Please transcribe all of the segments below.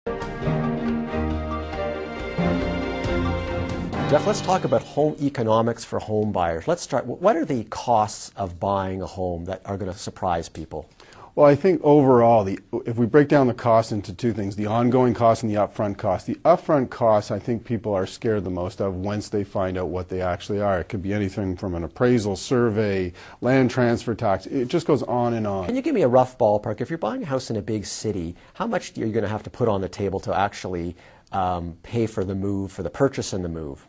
Jeff, let's talk about home economics for home buyers. Let's start. What are the costs of buying a home that are going to surprise people? Well, I think overall, if we break down the cost into two things, the ongoing cost and the upfront cost. The upfront costs, I think people are scared the most of once they find out what they actually are. It could be anything from an appraisal, survey, land transfer tax. It just goes on and on. Can you give me a rough ballpark? If you're buying a house in a big city, how much are you going to have to put on the table to actually pay for the move, for the purchase and the move?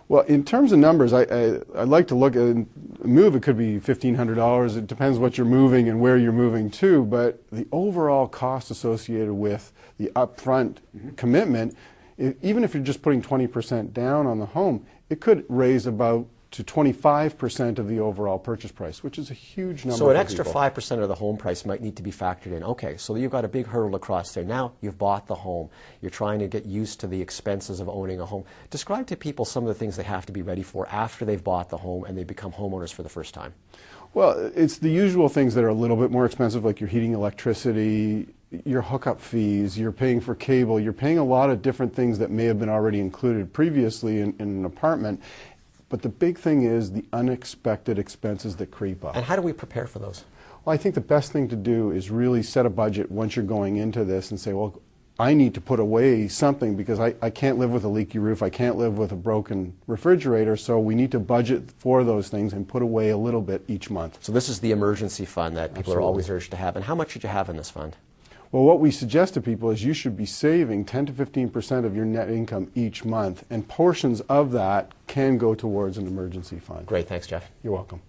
Well, in terms of numbers, I'd like to look at a move. It could be $1,500. It depends what you're moving and where you're moving to. But the overall cost associated with the upfront commitment, even if you're just putting 20% down on the home, it could raise about to 25% of the overall purchase price, which is a huge number. So an extra 5% of the home price might need to be factored in. Okay, so you've got a big hurdle to cross there. Now you've bought the home. You're trying to get used to the expenses of owning a home. Describe to people some of the things they have to be ready for after they've bought the home and they become homeowners for the first time. Well, it's the usual things that are a little bit more expensive, like your heating, electricity, your hookup fees, you're paying for cable, you're paying a lot of different things that may have been already included previously in an apartment. But the big thing is the unexpected expenses that creep up. And how do we prepare for those? Well, I think the best thing to do is really set a budget once you're going into this and say, well, I need to put away something because I can't live with a leaky roof, I can't live with a broken refrigerator, so we need to budget for those things and put away a little bit each month. So this is the emergency fund that people Absolutely. are always urged to have. And how much should you have in this fund? Well, what we suggest to people is you should be saving 10 to 15% of your net income each month, and portions of that can go towards an emergency fund. Great, thanks, Jeff. You're welcome.